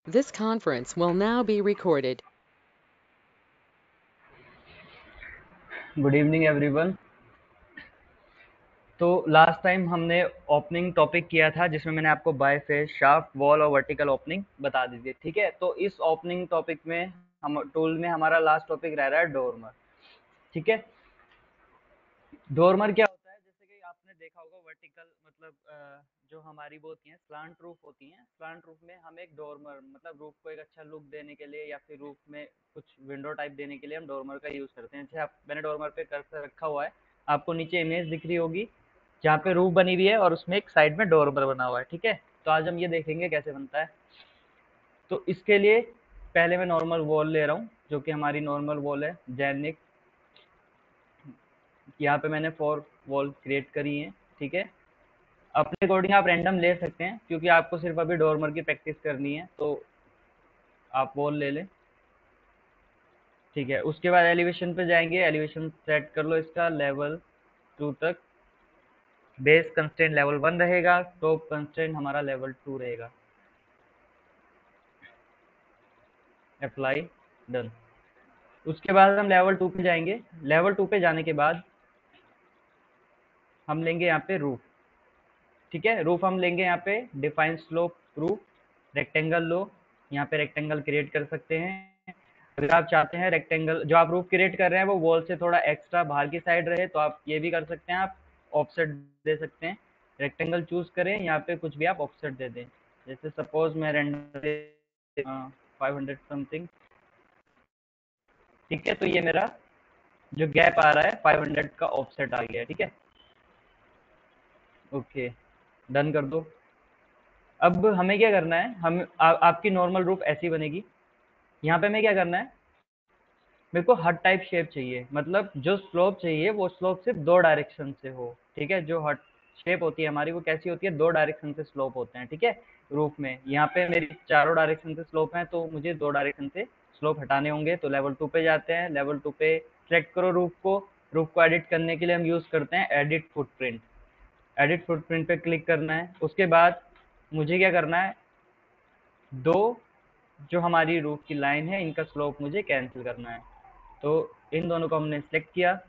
This conference will now be recorded. Good evening everyone. तो last time हमने opening topic किया था जिसमें मैंने आपको बाय फेस, शाफ्ट, वॉल और वर्टिकल ओपनिंग बता दी थी। ठीक है, तो इस ओपनिंग टॉपिक में हम टूल में हमारा लास्ट टॉपिक रह रहा है डोरमर। ठीक है, डोरमर क्या होता है, जैसे कि आपने देखा होगा वर्टिकल मतलब जो हमारी वो होती हैं स्लांट रूफ होती हैं, स्लांट रूफ में हम एक डोरमर मतलब रूफ को एक अच्छा लुक देने के लिए या फिर रूफ में कुछ विंडो टाइप देने के लिए हम डोरमर का यूज करते हैं। जैसे आप मैंने डोरमर पे कर्सर रखा हुआ है, आपको नीचे इमेज दिख रही होगी जहाँ पे रूफ बनी हुई है और उसमें एक साइड में डोरमर बना हुआ है। ठीक है, तो आज हम ये देखेंगे कैसे बनता है। तो इसके लिए पहले मैं नॉर्मल वॉल ले रहा हूँ जो कि हमारी नॉर्मल वॉल है जैनिक। यहाँ पे मैंने 4 वॉल क्रिएट करी है। ठीक है, अपने अकॉर्डिंग आप रैंडम ले सकते हैं क्योंकि आपको सिर्फ अभी डोरमर की प्रैक्टिस करनी है, तो आप वॉल ले लें। ठीक है, उसके बाद एलिवेशन पे जाएंगे, एलिवेशन सेट कर लो इसका लेवल 2 तक। बेस कंस्ट्रेंट लेवल 1 रहेगा, टॉप कंस्ट्रेंट हमारा लेवल 2 रहेगा। Apply, done. उसके बाद हम लेवल 2 पे जाएंगे। लेवल 2 पे जाने के बाद हम लेंगे यहाँ पे रूफ। ठीक है, रूफ हम लेंगे यहाँ पे डिफाइन स्लोप रूफ, रेक्टेंगल लो। यहाँ पे रेक्टेंगल क्रिएट कर सकते हैं। अगर आप चाहते हैं रेक्टेंगल जो आप रूफ क्रिएट कर रहे हैं वो वॉल से थोड़ा एक्स्ट्रा बाहर की साइड रहे तो आप ये भी कर सकते हैं, आप ऑफसेट दे सकते हैं। रेक्टेंगल चूज करें, यहाँ पे कुछ भी आप ऑफसेट दे दें। जैसे सपोज मैं रेंडर 500 समथिंग। ठीक है, तो ये मेरा जो गैप आ रहा है 500 का ऑफसेट आ गया है। ठीक है, ओके, डन कर दो। अब हमें क्या करना है, आपकी नॉर्मल रूफ ऐसी बनेगी। यहाँ पे हमें क्या करना है, मेरे को हट टाइप शेप चाहिए, मतलब जो स्लोप चाहिए वो स्लोप सिर्फ 2 डायरेक्शन से हो। ठीक है, जो हट शेप होती है हमारी वो कैसी होती है, 2 डायरेक्शन से स्लोप होते हैं। ठीक है, रूफ में यहाँ पे मेरी चारों डायरेक्शन से स्लोप है तो मुझे 2 डायरेक्शन से स्लोप हटाने होंगे। तो लेवल 2 पे जाते हैं, लेवल 2 पे सेलेक्ट करो रूफ को। रूफ को एडिट करने के लिए हम यूज करते हैं एडिट फुटप्रिंट। एडिट फुटप्रिंट पे क्लिक करना है। उसके बाद मुझे क्या करना है, दो जो हमारी रूफ की लाइन है इनका स्लोप मुझे कैंसिल करना है। तो इन दोनों को हमने सेलेक्ट किया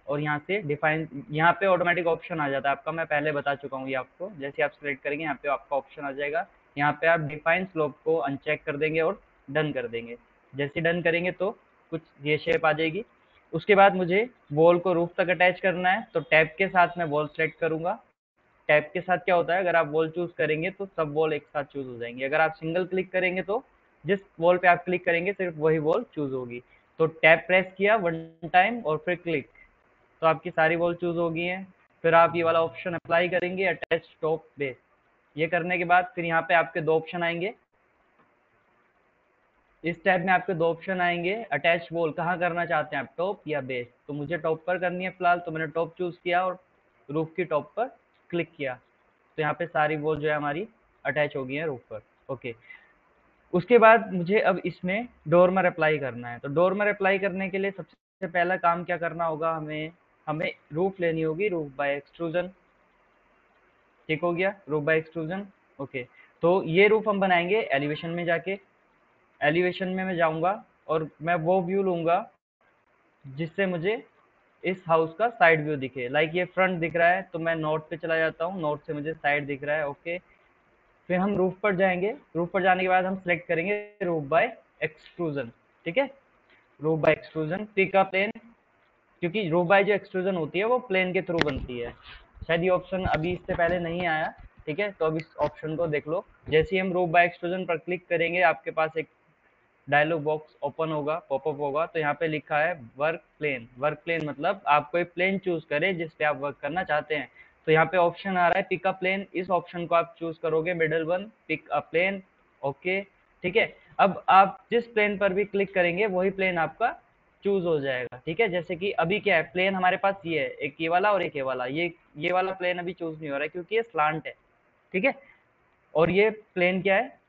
और यहाँ से डिफाइन, यहाँ पे ऑटोमेटिक ऑप्शन आ जाता है आपका, मैं पहले बता चुका हूँ ये आपको। जैसे आप सेलेक्ट करेंगे यहाँ पे आपका ऑप्शन आ जाएगा, यहाँ पे आप डिफाइन स्लोप को अनचेक कर देंगे और डन कर देंगे। जैसे डन करेंगे तो कुछ ये शेप आ जाएगी। उसके बाद मुझे वॉल को रूफ तक अटैच करना है, तो टैब के साथ मैं वॉल सेलेक्ट करूंगा। टैब के साथ क्या होता है, अगर आप वॉल चूज करेंगे तो सब वॉल एक साथ चूज हो जाएंगे। अगर आप सिंगल क्लिक करेंगे तो जिस वॉल पे आप क्लिक करेंगे सिर्फ वही वॉल चूज होगी। तो टैब प्रेस किया वन टाइम और फिर क्लिक, तो आपकी सारी वॉल चूज हो गई हैं। फिर आप ये वाला ऑप्शन अप्लाई करेंगे, अटैच टॉप बेस। ये करने के बाद फिर यहाँ पे आपके दो ऑप्शन आएंगे। इस टैब में आपके दो ऑप्शन आएंगे, अटैच वॉल कहाँ करना चाहते हैं आप, टॉप या बेस। तो मुझे टॉप पर करनी है फिलहाल, तो मैंने टॉप चूज किया और रूफ की टॉप पर क्लिक किया। तो यहाँ पे सारी वॉल जो है हमारी अटैच हो गई है रूफ पर। ओके, उसके बाद मुझे अब इसमें डोरमर अप्लाई करना है। तो डोरमर अप्लाई करने के लिए सबसे पहला काम क्या करना होगा, हमें हमें रूफ लेनी होगी, रूफ बाय एक्सट्रूजन। ठीक हो गया, रूफ बाय एक्सट्रूजन। ओके, तो ये रूफ हम बनाएंगे एलिवेशन में जाके। एलिवेशन में मैं जाऊंगा और मैं वो व्यू लूंगा जिससे मुझे इस हाउस का साइड व्यू दिखे। लाइक ये फ्रंट दिख रहा है तो मैं नॉर्थ पे चला जाता हूँ, नॉर्थ से मुझे साइड दिख रहा है। ओके, फिर हम रूफ पर जाएंगे। रूफ पर जाने के बाद हम सेलेक्ट करेंगे रूफ बाय एक्सट्रूजन। ठीक है, roof by extrusion, pick a plane. क्योंकि रूफ बाय जो एक्सट्रूजन होती है वो प्लेन के थ्रू बनती है। शायद ये ऑप्शन अभी इससे पहले नहीं आया। ठीक है, तो अब इस ऑप्शन को देख लो। जैसे ही हम रूफ बाय एक्सट्रूजन पर क्लिक करेंगे आपके पास एक डायलॉग बॉक्स ओपन होगा, पॉपअप होगा। तो यहाँ पे लिखा है वर्क प्लेन। वर्क प्लेन मतलब आप कोई प्लेन चूज करें जिस पे आप वर्क करना चाहते हैं। तो यहाँ पे ऑप्शन आ रहा है पिक अ प्लेन, इस ऑप्शन को आप चूज करोगे, middle one, pick a plane. Okay, ठीक है, अब आप जिस प्लेन पर भी क्लिक करेंगे वही प्लेन आपका चूज हो जाएगा। ठीक है, जैसे कि अभी क्या है, प्लेन हमारे पास ये है, एक ये वाला और एक ये वाला। ये वाला प्लेन अभी चूज नहीं हो रहा है क्योंकि ये स्लांट है। ठीक है, और ये प्लेन क्या है,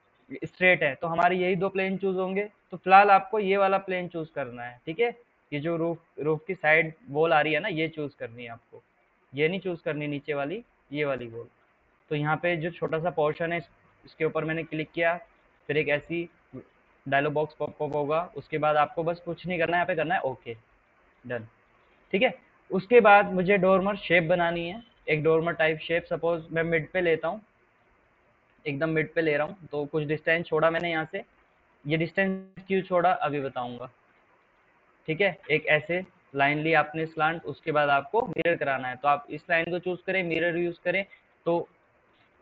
स्ट्रेट है। तो हमारे यही दो प्लेन चूज होंगे। तो फिलहाल आपको ये वाला प्लेन चूज करना है। ठीक है, ये जो रूफ रूफ की साइड वॉल आ रही है ना, ये चूज करनी है आपको, ये नहीं चूज करनी नीचे वाली, ये वाली वॉल। तो यहाँ पे जो छोटा सा पोर्शन है इसके ऊपर मैंने क्लिक किया, फिर एक ऐसी डायलॉग बॉक्स पॉप अप होगा। उसके बाद आपको बस कुछ नहीं करना है, यहाँ पे करना है ओके, डन। ठीक है, उसके बाद मुझे डोरमर शेप बनानी है, एक डोरमर टाइप शेप। सपोज मैं मिड पे लेता हूँ, एकदम मिड पे ले रहा हूँ, तो कुछ डिस्टेंस छोड़ा मैंने यहाँ से। ये डिस्टेंस क्यों छोड़ा अभी बताऊंगा। ठीक है, एक ऐसे लाइन ली आपने स्लांट, उसके बाद आपको मिरर कराना है, तो आप इस लाइन को चूज करें, मिरर यूज करें। तो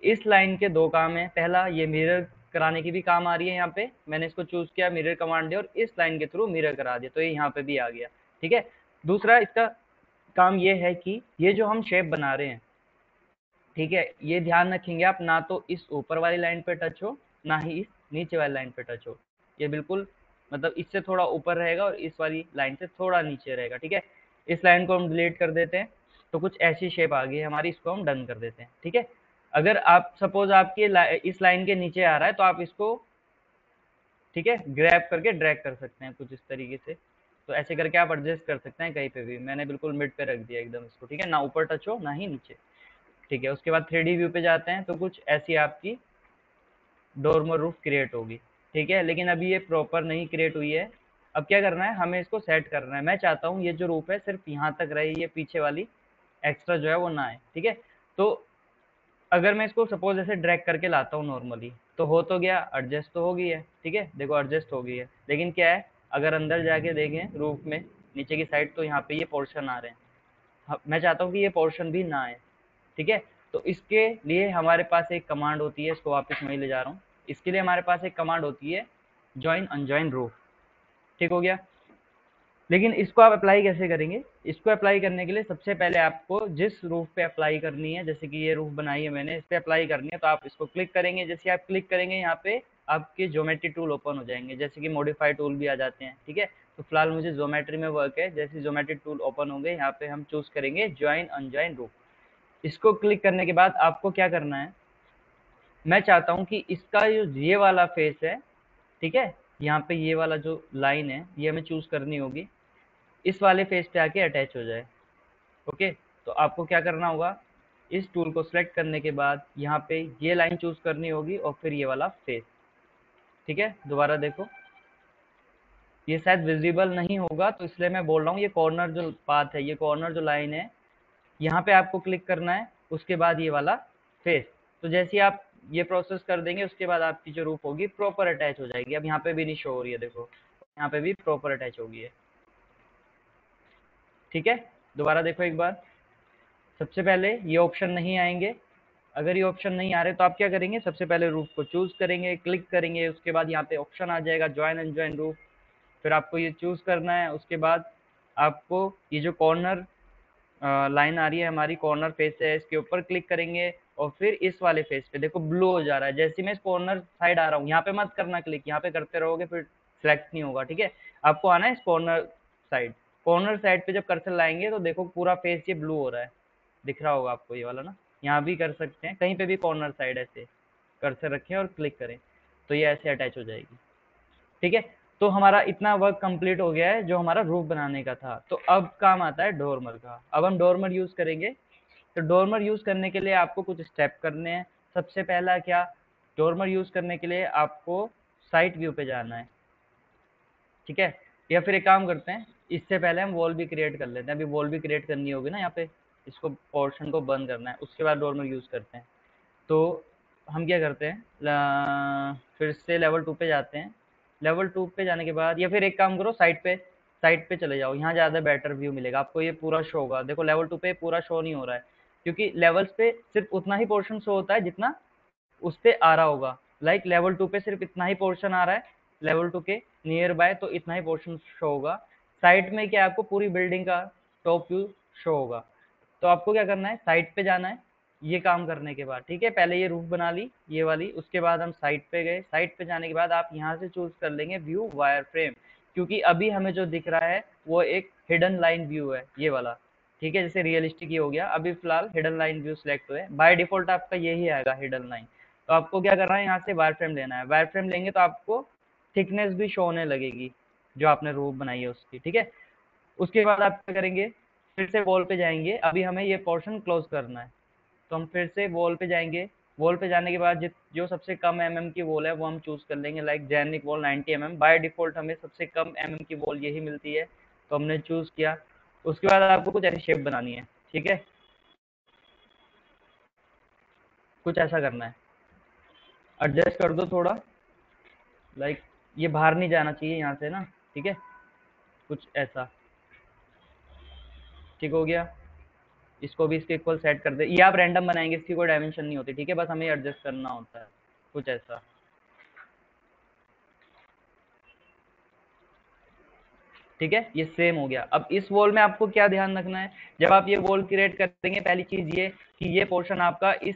इस लाइन के दो काम है, पहला ये मिरर कराने की भी काम आ रही है, यहाँ पे मैंने इसको चूज किया, मिरर कमांड दिया और इस लाइन के थ्रू मिरर करा दिया, तो ये यहाँ पे भी आ गया। ठीक है, दूसरा इसका काम ये है कि ये जो हम शेप बना रहे हैं, ठीक है, ये ध्यान रखेंगे आप, ना तो इस ऊपर वाली लाइन पे टच हो, ना ही इस नीचे वाली लाइन पे टच हो। ये बिल्कुल मतलब इससे थोड़ा ऊपर रहेगा और इस वाली लाइन से थोड़ा नीचे रहेगा। ठीक है, इस लाइन को हम डिलीट कर देते हैं, तो कुछ ऐसी शेप आ गई है हमारी, इसको हम डन कर देते हैं। ठीक है, अगर आप सपोज आपकी इस लाइन के नीचे आ रहा है, तो आप इसको, ठीक है, ग्रैब करके ड्रैग कर सकते हैं कुछ इस तरीके से। तो ऐसे करके आप एडजस्ट कर सकते हैं कहीं पे भी। मैंने बिल्कुल मिड पे रख दिया एकदम इसको, ठीक है, ना ऊपर टच हो ना ही नीचे। ठीक है, उसके बाद 3D व्यू पे जाते हैं, तो कुछ ऐसी आपकी डोरमर रूफ क्रिएट होगी। ठीक है, लेकिन अभी ये प्रॉपर नहीं क्रिएट हुई है। अब क्या करना है, हमें इसको सेट करना है। मैं चाहता हूँ ये जो रूफ है सिर्फ यहाँ तक रहे, ये पीछे वाली एक्स्ट्रा जो है वो ना आए। ठीक है, तो अगर मैं इसको सपोज ऐसे ड्रैग करके लाता हूँ नॉर्मली, तो हो तो गया, एडजस्ट तो हो गई है। ठीक है, देखो एडजस्ट हो गई है, लेकिन क्या है, अगर अंदर जाके देखें रूफ में नीचे की साइड, तो यहाँ पे ये पोर्शन आ रहे हैं। मैं चाहता हूँ कि ये पोर्शन भी ना आए। ठीक है, तो इसके लिए हमारे पास एक कमांड होती है, इसको वापस मैं ले जा रहा हूँ। इसके लिए हमारे पास एक कमांड होती है, जॉइन अनजॉइन रूफ। ठीक हो गया, लेकिन इसको आप अप्लाई कैसे करेंगे। इसको अप्लाई करने के लिए सबसे पहले आपको जिस रूफ पे अप्लाई करनी है, जैसे कि ये रूफ बनाई है मैंने, इस पे अप्लाई करनी है, तो आप इसको क्लिक करेंगे। जैसे आप क्लिक करेंगे, यहाँ पे आपके ज्योमेट्री टूल ओपन हो जाएंगे, जैसे कि मॉडिफाई टूल भी आ जाते हैं। ठीक है, तो फिलहाल मुझे ज्योमेट्री में वर्क है। जैसे ज्योमेट्री टूल ओपन होंगे, यहाँ पे हम चूज करेंगे ज्वाइन अनजॉइन रूफ। इसको क्लिक करने के बाद आपको क्या करना है, मैं चाहता हूं कि इसका जो ये वाला फेस है, ठीक है, यहाँ पे ये वाला जो लाइन है, ये हमें चूज करनी होगी, इस वाले फेस पे आके अटैच हो जाए। ओके, तो आपको क्या करना होगा, इस टूल को सिलेक्ट करने के बाद यहाँ पे ये लाइन चूज करनी होगी और फिर ये वाला फेस। ठीक है, दोबारा देखो, ये शायद विजिबल नहीं होगा, तो इसलिए मैं बोल रहा हूँ, ये कॉर्नर जो पाथ है, ये कॉर्नर जो लाइन है, यहाँ पे आपको क्लिक करना है, उसके बाद ये वाला फेस। तो जैसे ही आप ये प्रोसेस कर देंगे, उसके बाद आपकी जो रूफ होगी प्रॉपर अटैच हो जाएगी। अब यहाँ पे भी नहीं शो हो रही है, देखो यहाँ पे भी प्रॉपर अटैच हो गई है। ठीक है, दोबारा देखो एक बार। सबसे पहले ये ऑप्शन नहीं आएंगे, अगर ये ऑप्शन नहीं आ रहे तो आप क्या करेंगे, सबसे पहले रूफ को चूज करेंगे, क्लिक करेंगे, उसके बाद यहाँ पे ऑप्शन आ जाएगा ज्वाइन एंड ज्वाइन रूफ। फिर आपको ये चूज करना है, उसके बाद आपको ये जो कॉर्नर लाइन आ रही है हमारी, कॉर्नर फेस है, इसके ऊपर क्लिक करेंगे और फिर इस वाले फेस पे देखो ब्लू हो जा रहा है। जैसे मैं इस कॉर्नर साइड आ रहा हूँ, यहाँ पे मत करना क्लिक, यहाँ पे करते रहोगे फिर सिलेक्ट नहीं होगा। ठीक है, आपको आना है इस कॉर्नर साइड। कॉर्नर साइड पे जब कर्सर लाएंगे तो देखो पूरा फेस ये ब्लू हो रहा है, दिख रहा होगा आपको ये वाला ना। यहाँ भी कर सकते हैं, कहीं पे भी कॉर्नर साइड ऐसे कर्सर रखें और क्लिक करें, तो ये ऐसे अटैच हो जाएगी। ठीक है, तो हमारा इतना वर्क कंप्लीट हो गया है जो हमारा रूफ बनाने का था। तो अब काम आता है डोरमर का। अब हम डोरमर यूज करेंगे। तो डोरमर यूज करने के लिए आपको कुछ स्टेप करने हैं। सबसे पहला क्या, डोरमर यूज करने के लिए आपको साइट व्यू पे जाना है। ठीक है, या फिर एक काम करते हैं, इससे पहले हम वॉल भी क्रिएट कर लेते हैं। अभी वॉल भी क्रिएट करनी होगी ना, यहाँ पे इसको पोर्शन को बंद करना है, उसके बाद डोरमर यूज करते हैं। तो हम क्या करते हैं, फिर से लेवल 2 पे जाते हैं। लेवल 2 पे जाने के बाद, या फिर एक काम करो, साइट पे चले जाओ, यहाँ ज़्यादा बेटर व्यू मिलेगा आपको, ये पूरा शो होगा। देखो लेवल 2 पे पूरा शो नहीं हो रहा है, क्योंकि लेवल्स पे सिर्फ उतना ही पोर्शन शो होता है जितना उस पे आ रहा होगा। लाइक लेवल 2 पे सिर्फ इतना ही पोर्शन आ रहा है, लेवल 2 के नियर बाय, तो इतना ही पोर्शन शो होगा। साइट में क्या, आपको पूरी बिल्डिंग का टॉप व्यू शो होगा। तो आपको क्या करना है, साइट पे जाना है ये काम करने के बाद। ठीक है, पहले ये रूफ बना ली ये वाली, उसके बाद हम साइट पे गए। साइट पे जाने के बाद आप यहाँ से चूज कर लेंगे व्यू वायर फ्रेम, क्योंकि अभी हमें जो दिख रहा है वो एक हिडन लाइन व्यू है, ये वाला। ठीक है, जैसे रियलिस्टिक ये हो गया, अभी फिलहाल हिडन लाइन व्यू सिलेक्ट हुए, बाय डिफॉल्ट आपका यही आएगा हिडन लाइन। तो आपको क्या करना है, यहाँ से वायर फ्रेम लेना है। वायर फ्रेम लेंगे तो आपको थिकनेस भी शो होने लगेगी जो आपने रूफ बनाई है उसकी। ठीक है, उसके बाद आप क्या करेंगे, फिर से वॉल पे जाएंगे। अभी हमें ये पोर्शन क्लोज करना है, तो हम फिर से वॉल पे जाएंगे, वॉल पे जाने के बाद जो सबसे कम की वॉल है वो हम चूज कर लेंगे, like generic wall 90 by default हमें सबसे कम की वॉल यही मिलती है, तो हमने चूज किया। उसके बाद आपको कुछ ऐसी शेप बनानी है, ठीक है, कुछ ऐसा करना है, एडजस्ट कर दो थोड़ा, लाइक ये बाहर नहीं जाना चाहिए यहाँ से ना, ठीक है, कुछ ऐसा, ठीक हो गया। इसको भी इसके इक्वल सेट कर दे, ये आप रैंडम बनाएंगे, इसकी कोई डायमेंशन नहीं होती, ठीक है, बस हमें एडजस्ट करना होता है, कुछ ऐसा, ठीक है, ये सेम हो गया। अब इस वॉल में आपको क्या ध्यान रखना है, जब आप ये वॉल क्रिएट करेंगे, पहली चीज ये कि ये पोर्शन आपका इस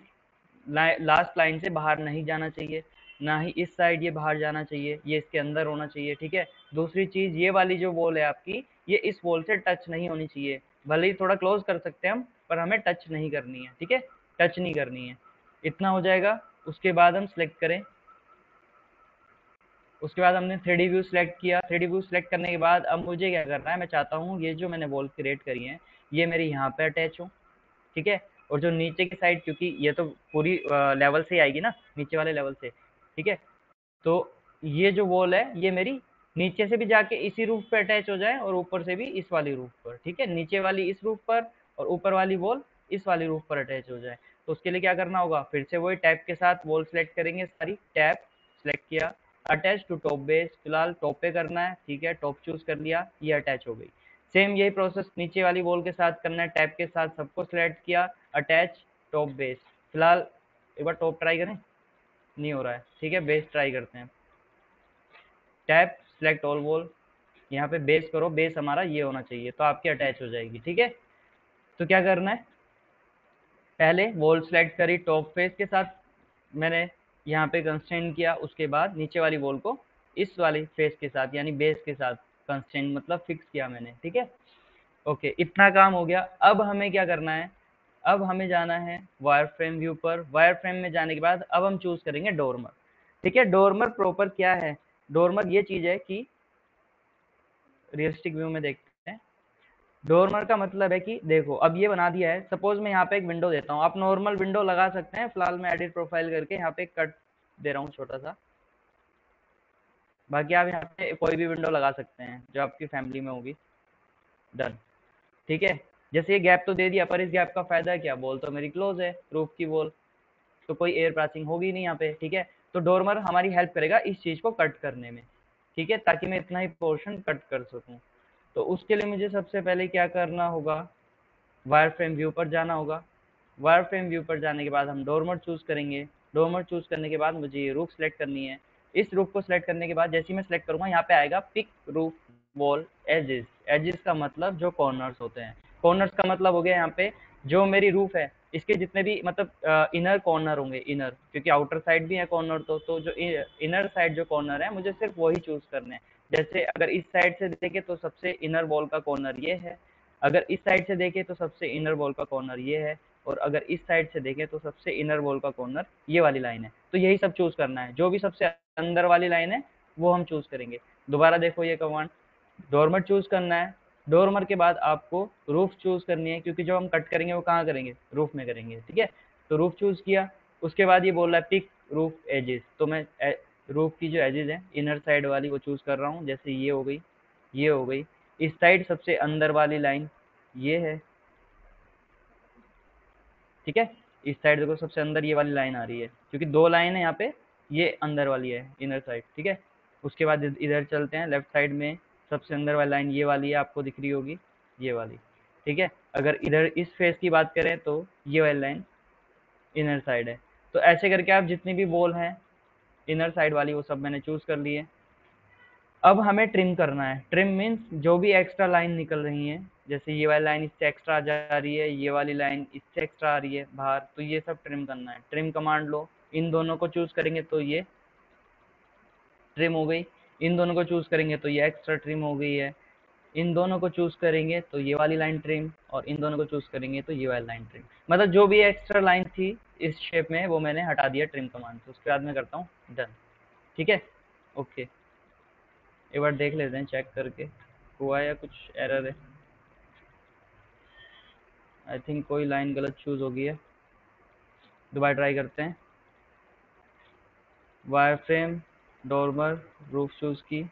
लास्ट लाइन से बाहर नहीं जाना चाहिए, ना ही इस साइड ये बाहर जाना चाहिए, ये इसके अंदर होना चाहिए, ठीक है। दूसरी चीज, ये वाली जो वॉल है आपकी, ये इस वॉल से टच नहीं होनी चाहिए, भले ही थोड़ा क्लोज कर सकते हैं हम, पर हमें टच नहीं करनी है, ठीक है, टच नहीं करनी है। इतना हो जाएगा। उसके बाद हम सिलेक्ट करें, उसके बाद हमने 3D व्यू सिलेक्ट किया। 3D व्यू सिलेक्ट करने के बाद अब मुझे क्या करना है, मैं चाहता हूँ ये जो मैंने वॉल क्रिएट करी है ये मेरी यहाँ पे अटैच हो, ठीक है, और जो नीचे की साइड, क्योंकि ये तो पूरी लेवल से आएगी ना, नीचे वाले लेवल से, ठीक है, तो ये जो वॉल है ये मेरी नीचे से भी जाके इसी रूफ पे अटैच हो जाए और ऊपर से भी इस वाली रूफ पर, ठीक है, नीचे वाली इस रूफ पर और ऊपर वाली वॉल इस वाली रूफ पर अटैच हो जाए। तो उसके लिए क्या करना होगा, फिर से वही टैब के साथ वॉल सेलेक्ट करेंगे, सारी टैब सेलेक्ट किया, अटैच टू टॉप बेस, फिलहाल टॉप पे करना है, ठीक है, टॉप चूज कर लिया, ये अटैच हो गई। सेम यही प्रोसेस नीचे वाली वॉल के साथ करना है, टैब के साथ सबको सिलेक्ट किया, अटैच टॉप बेस, फिलहाल एक बार टॉप ट्राई करें, नहीं हो रहा है, ठीक है, बेस ट्राई करते हैं, टैप सेलेक्ट ऑल वॉल, यहाँ पे बेस करो, बेस हमारा ये होना चाहिए, तो आपकी अटैच हो जाएगी, ठीक है। तो क्या करना है, पहले वॉल सेलेक्ट करी टॉप फेस के साथ, मैंने यहाँ पे कंस्ट्रेंट किया, उसके बाद नीचे वाली वॉल को इस वाली फेस के साथ यानी बेस के साथ कंस्ट्रेंट मतलब फिक्स किया मैंने, ठीक है। ओके, इतना काम हो गया। अब हमें क्या करना है, अब हमें जाना है वायर फ्रेम व्यू पर। वायर फ्रेम में जाने के बाद अब हम चूज करेंगे डोरमर, ठीक है। डोरमर प्रॉपर क्या है, डोरमर ये चीज है कि रियलिस्टिक व्यू में देखते हैं, डोरमर का मतलब है कि देखो अब ये बना दिया है, सपोज मैं यहाँ पे एक विंडो देता हूँ, आप नॉर्मल विंडो लगा सकते हैं, फिलहाल मैं एडिट प्रोफाइल करके यहाँ पे कट दे रहा हूँ छोटा सा, बाकी आप यहाँ पे कोई भी विंडो लगा सकते हैं जो आपकी फैमिली में होगी, डन, ठीक है। जैसे ये गैप तो दे दिया, पर इस गैप का फायदा है क्या, वॉल तो मेरी क्लोज है, रूफ की वॉल, तो कोई एयर पासिंग होगी नहीं यहाँ पे, ठीक है। तो डोरमर हमारी हेल्प करेगा इस चीज को कट करने में, ठीक है, ताकि मैं इतना ही पोर्शन कट कर सकूं। तो उसके लिए मुझे सबसे पहले क्या करना होगा, वायर फ्रेम व्यू पर जाना होगा। वायर फ्रेम व्यू पर जाने के बाद हम डोरमर चूज करेंगे। डोरमर चूज करने के बाद मुझे ये रूफ सेलेक्ट करनी है। इस रूफ को सिलेक्ट करने के बाद जैसे ही मैं सिलेक्ट करूंगा, यहाँ पे आएगा pick roof wall edges. Edges का मतलब जो कॉर्नर्स होते हैं, कॉर्नर्स का मतलब हो गया यहाँ पे जो मेरी रूफ है इसके जितने भी मतलब इनर कॉर्नर होंगे, इनर, क्योंकि आउटर साइड भी है कॉर्नर, तो जो इनर साइड जो कॉर्नर है मुझे सिर्फ वही चूज करने हैं। जैसे अगर इस साइड से देखे तो सबसे इनर वॉल का कॉर्नर ये है, अगर इस साइड से देखें तो सबसे इनर वॉल का कॉर्नर ये है, और अगर इस साइड से देखें तो सबसे इनर वॉल का कॉर्नर ये वाली लाइन है। तो यही सब चूज करना है, जो भी सबसे अंदर वाली लाइन है वो हम चूज करेंगे। दोबारा देखो ये कमांड, डोरमर चूज करना है। डोरमर के बाद आपको रूफ चूज करनी है, क्योंकि जो हम कट करेंगे वो कहाँ करेंगे, रूफ में करेंगे, ठीक है। तो रूफ चूज किया, उसके बाद ये बोल रहा है पिक रूफ एजेस, तो मैं रूफ की जो एजेस है इनर साइड वाली वो चूज कर रहा हूँ। जैसे ये हो गई, ये हो गई, इस साइड सबसे अंदर वाली लाइन ये है, ठीक है। इस साइड देखो सबसे अंदर ये वाली लाइन आ रही है, क्योंकि दो लाइन है यहाँ पे, ये अंदर वाली है इनर साइड, ठीक है। उसके बाद इधर चलते हैं, लेफ्ट साइड में सबसे अंदर वाली लाइन ये वाली है, आपको दिख रही होगी ये वाली, ठीक है। अगर इधर इस फेस की बात करें तो ये वाली लाइन इनर साइड है। तो ऐसे करके आप जितनी भी वॉल हैं इनर साइड वाली वो सब मैंने चूज कर ली है। अब हमें ट्रिम करना है। ट्रिम मीन्स जो भी एक्स्ट्रा लाइन निकल रही है, जैसे ये वाली लाइन इससे एक्स्ट्रा जा रही है, ये वाली लाइन इससे एक्स्ट्रा आ रही है बाहर, तो ये सब ट्रिम करना है। ट्रिम कमांड लो, इन दोनों को चूज करेंगे तो ये ट्रिम हो गई, इन दोनों को चूज करेंगे तो ये एक्स्ट्रा ट्रिम हो गई है, इन दोनों को चूज करेंगे तो ये वाली लाइन ट्रिम, और इन दोनों को चूज करेंगे तो ये वाली लाइन ट्रिम। मतलब जो भी एक्स्ट्रा लाइन थी इस शेप में वो मैंने हटा दिया ट्रिम कमांड से। उसके बाद मैं करता हूँ डन, ठीक है। ओके, एक बार देख लेते हैं चेक करके हुआ या कुछ एरर है। आई थिंक कोई लाइन गलत चूज हो गई है, दोबारा ट्राई करते हैं। वायर फ्रेम, डोरमर, रूफ चूज की,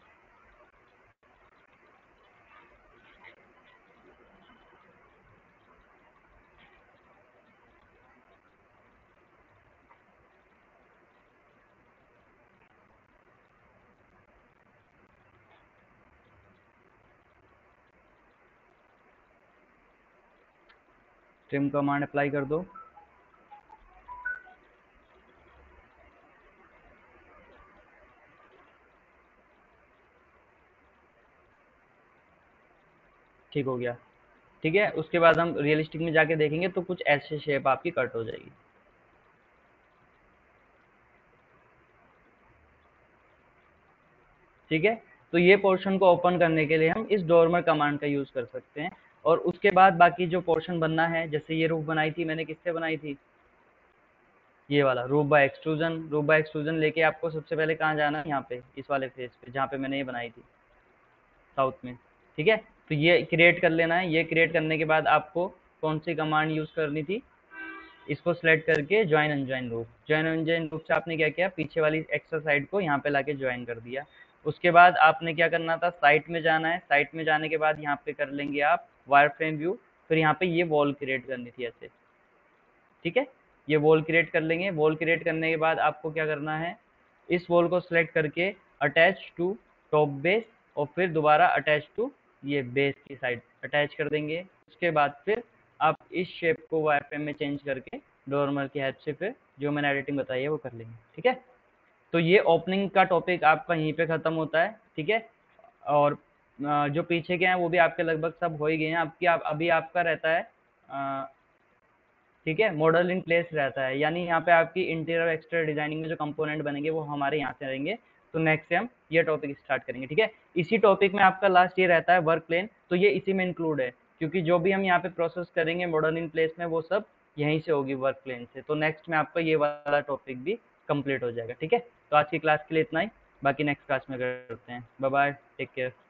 ट्रिम कमांड अप्लाई कर दो। ठीक हो गया। ठीक है, उसके बाद हम रियलिस्टिक में जाके देखेंगे तो कुछ ऐसे शेप आपकी कट हो जाएगी। ठीक है, तो ये पोर्शन को ओपन करने के लिए हम इस डोरमर कमांड का यूज कर सकते हैं। और उसके बाद बाकी जो पोर्शन बनना है, जैसे ये रूफ बनाई थी मैंने, किससे बनाई थी, ये वाला roof by extrusion. Roof by extrusion लेके आपको सबसे पहले कहाँ जाना है, यहाँ पे इस वाले फेस पे जहाँ पे मैंने ये बनाई थी साउथ में। ठीक है, तो ये क्रिएट कर लेना है। ये क्रिएट करने के बाद आपको कौन सी कमांड यूज करनी थी, इसको सेलेक्ट करके ज्वाइन अनज्वाइन लूप, ज्वाइन अनज्वाइन लूप से आपने क्या किया, पीछे वाली एक्स्ट्रा साइड को यहाँ पे लाके ज्वाइन कर दिया। उसके बाद आपने क्या करना था, साइट में जाना है। साइट में जाने के बाद यहाँ पे कर लेंगे आप वायर फ्रेम व्यू, फिर यहाँ पे ये वॉल क्रिएट करनी थी ऐसे। ठीक है, ये वॉल क्रिएट कर लेंगे। वॉल क्रिएट करने के बाद आपको क्या करना है, इस वॉल को सिलेक्ट करके अटैच टू टॉप बेस, और फिर दोबारा अटैच टू ये बेस की साइड अटैच कर देंगे। उसके बाद फिर आप इस शेप को वायर फ्रेम में चेंज करके डोरमर की हेल्प से फिर जो मैंने एडिटिंग बताई है वो कर लेंगे। ठीक है, तो ये ओपनिंग का टॉपिक आपका यहीं पे खत्म होता है। ठीक है, और जो पीछे के हैं वो भी आपके लगभग सब हो ही गए हैं। अभी आपका रहता है ठीक है, मॉडल इन प्लेस रहता है, यानी यहाँ पे आपकी इंटीरियर और एक्सटीरियर डिजाइनिंग में जो कंपोनेंट बनेंगे वो हमारे यहाँ से रहेंगे। तो नेक्स्ट से हम ये टॉपिक स्टार्ट करेंगे। ठीक है, इसी टॉपिक में आपका लास्ट ये रहता है वर्क प्लेन, तो ये इसी में इंक्लूड है, क्योंकि जो भी हम यहाँ पे प्रोसेस करेंगे मॉडल इन प्लेस में वो सब यहीं से होगी वर्क प्लेन से। तो नेक्स्ट में आपका ये वाला टॉपिक भी कंप्लीट हो जाएगा। ठीक है, तो आज की क्लास के लिए इतना ही, बाकी नेक्स्ट क्लास में करते हैं। Bye bye, take care.